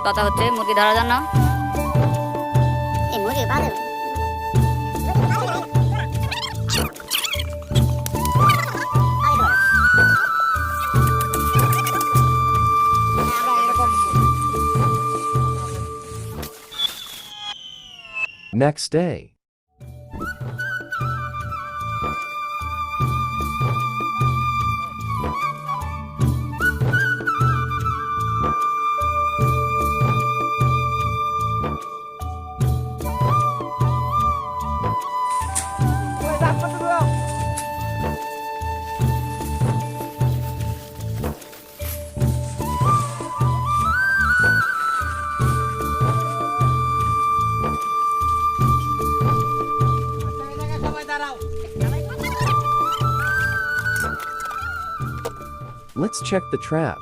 পাতা হচ্ছে মুরগি ধরার জন্য। Next day. Let's check the trap.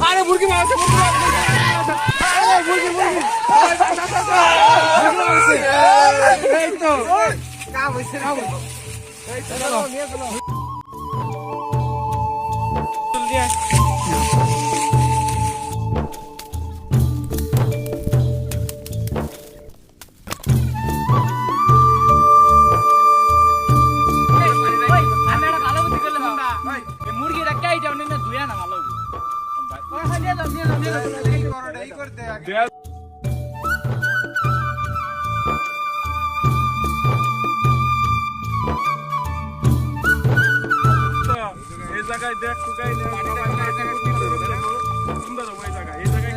আরে মুরগি মারছে এই তো কাম হইছে এই তো চলো নিয়ে চলো মুরগিটা কেই যাও না ধুয়া না ভালো এই জায়গায় দেখ টুকাই সুন্দর ওই জায়গা এই জায়গায়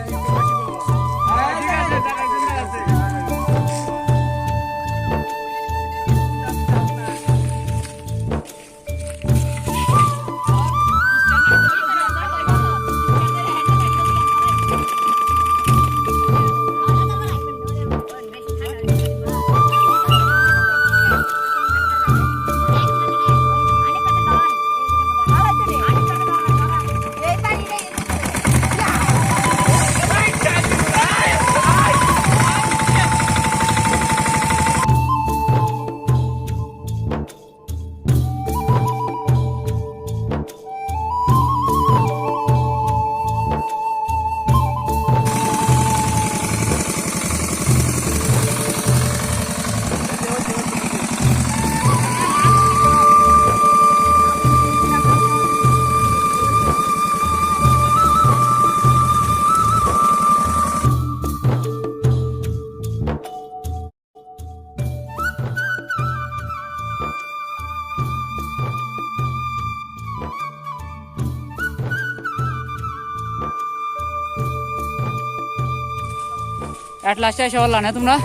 এট লাস্টে এসে বললা না তোমরা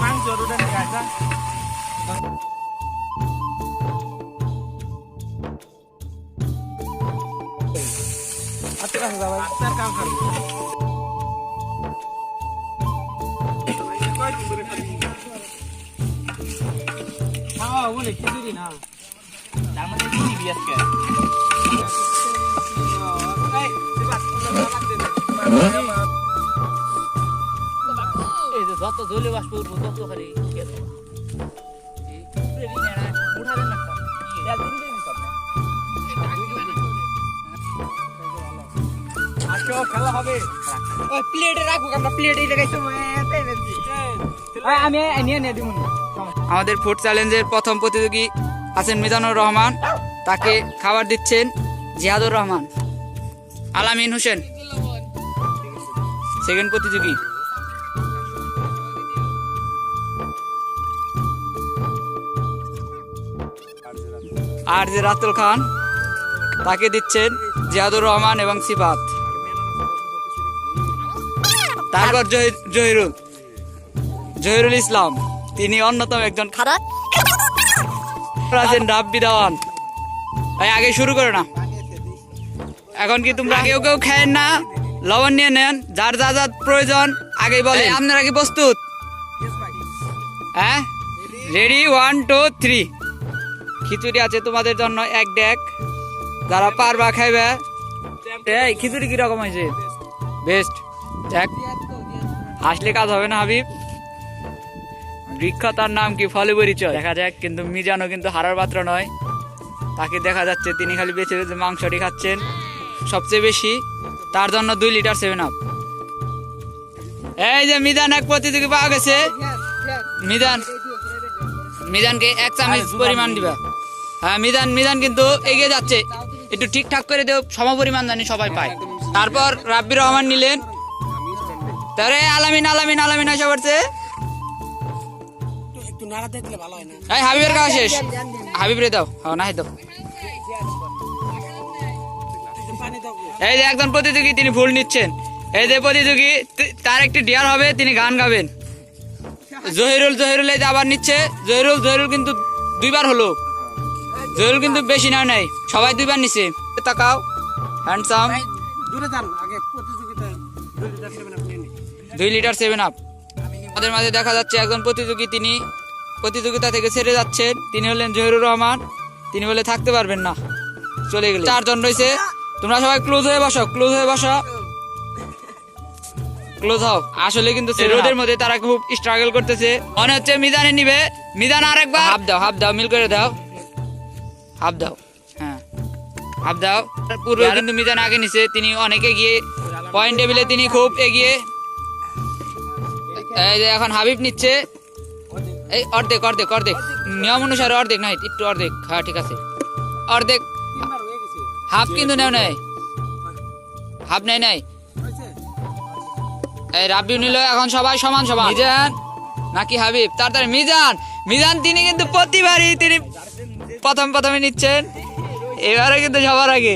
মাংস দুটো নিয়ে আসা আচ্ছা কাম খাবি হ্যাঁ বলে খিচুড়ি না তার মধ্যে কি দিবি আজকে এই যে যত জলে বাষ্প উঠবো তত খালি খেলা হবে প্লেটে রাখবো আমরা প্লেটে লাগাইছো আমি নিয়ে নিয়ে দিব আমাদের ফুড চ্যালেঞ্জের প্রথম প্রতিযোগী আছেন মিজানুর রহমান, তাকে খাবার দিচ্ছেন জিয়াদুর রহমান। আলামিন হোসেন সেকেন্ড প্রতিযোগী। আর যে রাতুল খান, তাকে দিচ্ছেন জিয়াদুর রহমান এবং সিফাত। তারপর জহিরুল ইসলাম, তিনি অন্যতম একজন খারাপ আছেন রাব্বি দেওয়ান, ভাই আগে শুরু করো না। এখন কি তোমরা কেউ কেউ খায়েন না? লবণ নিয়ে নেন, যার যা যা প্রয়োজন আগেই বলে। আপনারা কি প্রস্তুত? হ্যাঁ, রেডি, 1 2 3। খিচুড়ি আছে তোমাদের জন্য এক ডেক, যারা পারবা খাইবে। এই খিচুড়ি কিরকম হয়েছে? বেস্ট। দেখ, হাসলে কাজ হবে না হাবিব। বৃক্ষ তার নাম কি ফলে পরিচয়। দেখা যাক, কিন্তু মিজানও কিন্তু হারার পাত্র নয়। তাকে দেখা যাচ্ছে তিনি খালি বেছে বেছে মাংসটি খাচ্ছেন সবচেয়ে বেশি। তার জন্য 2 লিটার 7 আপ। এই যে মিজান এক প্রতিযোগী পাওয়া গেছে। মিজানকে 1 চামচ পরিমাণ দিবা। হ্যাঁ, মিজান কিন্তু এগিয়ে যাচ্ছে। একটু ঠিকঠাক করে দেও, সম পরিমাণ জানি সবাই পায়। তারপর রাব্বির রহমান নিলেন। তারপরে আলামিন আসা পড়ছে। এই হাবিবের খাওয়া শেষ। হাবিব রে দাও, না দাও। এই যে একজন প্রতিযোগী, তিনি ফুল নিচ্ছেন। এই যে প্রতিযোগী, তার একটি ডিয়ার হবে, তিনি গান গাবেন। জহিরুল এই যে আবার নিচ্ছে। জহিরুল কিন্তু 2 বার হলো। জহিরুল কিন্তু বেশি না নাই, সবাই 2 বার নিচ্ছে। তাকাও, হ্যান্ডসাম। 2 litre 7 up. আমাদের মাঝে দেখা যাচ্ছে একজন প্রতিযোগী, তিনি প্রতিযোগিতা থেকে ছেড়ে যাচ্ছেন। তিনি হলেন জহিরুর রহমান। তিনি বলে থাকতে পারবেন না, চলে গেলেন। 4 জন রয়েছে। তোমরা সবাই ক্লোজ হয়ে বসো। ক্লোজ হও। আসলে কিন্তু রোদের মধ্যে তারা খুব স্ট্রাগল করতেছে। মনে হচ্ছে মিজানে নিবে। মিজান আরেকবার হাফ দাও, মিল করে দাও। হাফ দাও, হ্যাঁ হাফ দাও। পুরো কিন্তু মিজান আগে নিছে। তিনি অনেক এগিয়ে, পয়েন্ট টেবিলে তিনি খুব এগিয়ে। এই যে এখন হাবিব নিচ্ছে। এই অর্ধেক নিয়ম অনুসারে অর্ধেক নাই, একটু অর্ধেক। হ্যাঁ ঠিক আছে, অর্ধেক। হাফ কিন্তু নেও নাই, হাফ নাই। এই রাব্বি নিল। এখন সবাই সমান। মিজান নাকি হাবিব? তাড়াতাড়ি মিজান তিনি কিন্তু প্রতিবারই তিনি প্রথমে নিচ্ছেন। এবারে কিন্তু সবার আগে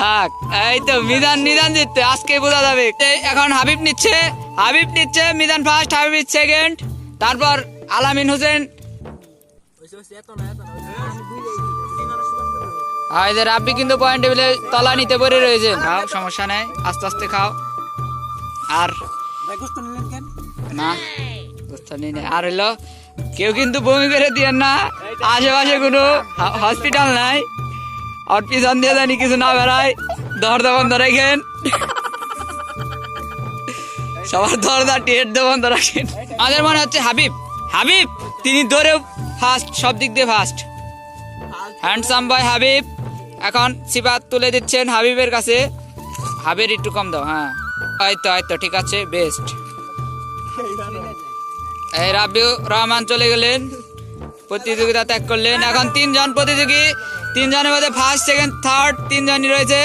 থাক। এই তো মিজান জিততে আজকে বোঝা যাবে। এখন হাবিব নিচ্ছে। Mizan first, Habib second. তারপর আলামিন হোসেন। রাব্বি কিন্তু পয়েন্ট টেবিলে তলা নিতে পড়ে রয়েছে। খাও, সমস্যা নাই, আস্তে আস্তে খাও। আর না, আর হইলো কেউ কিন্তু বমি করে দিয়েন না। আশেপাশে কোনো হসপিটাল নাই, আর পিছন দিয়ে জানি কিছু না বেড়ায়। দরজা বন্ধ রাখেন, সবার দরজা টেট বন্ধ রাখেন। আমাদের মনে হচ্ছে হাবিব তিনি দৌড়ে ফার্স্ট, সব দিক দিয়ে ফার্স্ট। Handsome boy Habib. এখন সিপাত তুলে দিচ্ছেন হাবিবের কাছে। হাবিব একটু কম দাও। হ্যাঁ, হয়তো ঠিক আছে, বেস্ট। এই রাব্বির রহমান চলে গেলেন, প্রতিযোগিতা ত্যাগ করলেন। এখন 3 জন প্রতিযোগী, 3 জনের মধ্যে ফার্স্ট, সেকেন্ড, থার্ড 3 জনই রয়েছে।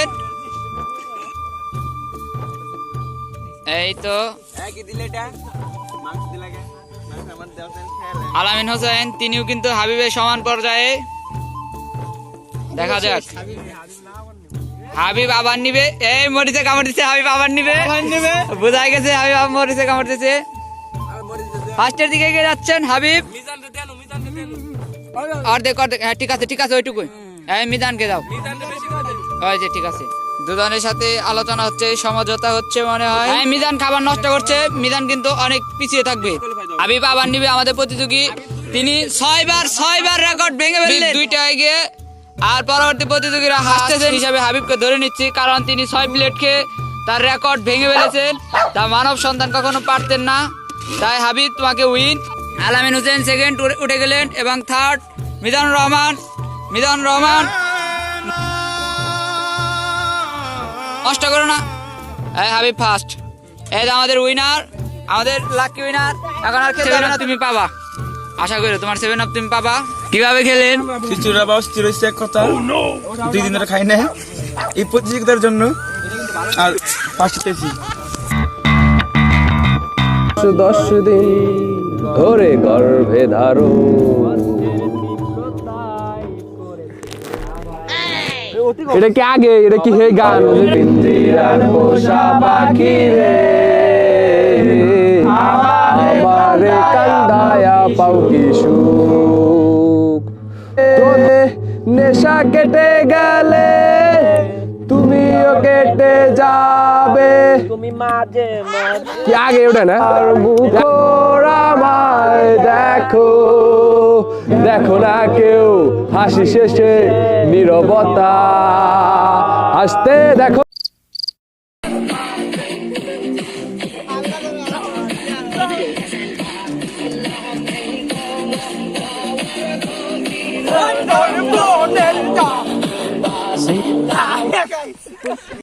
এই তো আলামিন হোসেন, তিনিও কিন্তু হাবিবের সমান পর্যায়ে। দেখা যাক, হাবিব আবার নিবে। এই মরিচে কামড় দিচ্ছে, হাবিব আবার নিবে। বোঝাই গেছে হাবিব মরিচে কামড় দিচ্ছে। ফার্স্টের দিকে এগিয়ে যাচ্ছেন হাবিব। অর্ধেক। হ্যাঁ ঠিক আছে ওইটুকুই। এই মিজানকে দাও। ঠিক আছে। দুজনের সাথে আলোচনা হচ্ছে, সমঝোতা হচ্ছে মনে হয়। মিজান খাবার নষ্ট করছে। মিজান কিন্তু অনেক পিছিয়ে থাকবে। হাবিব আবার নিবে আমাদের প্রতিযোগী। তিনি 6 বার রেকর্ড ভেঙে ফেললেন। 2টা এগিয়ে। আর পরবর্তী প্রতিযোগীরা হাসতেছেন হিসাবে হাবিবকে ধরে নিচ্ছি, কারণ তিনি 6 প্লেট খেয়ে তার রেকর্ড ভেঙে ফেলেছেন। তা মানব সন্তান কখনো পারতেন না। তাই হাবিব তোমাকে উইন। আলামিন হোসেন সেকেন্ড উঠে গেলেন, এবং থার্ড মিজানুর রহমান। নষ্ট করো না। হাবিব ফার্স্ট। এই আমাদের উইনার, আমাদের লাকি উইনার। এখন আর খেতে হবে না, তুমি পাবা। আশা করি তোমার 7 আপ তুমি পাবা। কিভাবে খেলেন? খিচুড়ি হচ্ছে এক কথা। 2 দিন ধরে খাই না, এই প্রতিযোগিতার জন্য। আর ফার্স্ট পেয়েছি। 10 দিন ধরে গর্ভে ধারো। এটা কি আগে, এটা কি হে গান? পিঞ্জিরার পোষা পাখি রে, আমারে কান্দায়া পাও কি সুখ। তোরে নেশা কেটে গেলে তুমিও কেটে যাবে কি আগে ওটা না আর মুখর আমায় দেখো দেখো না কেউ হাসি শেষে নীরবতা হাসতে দেখো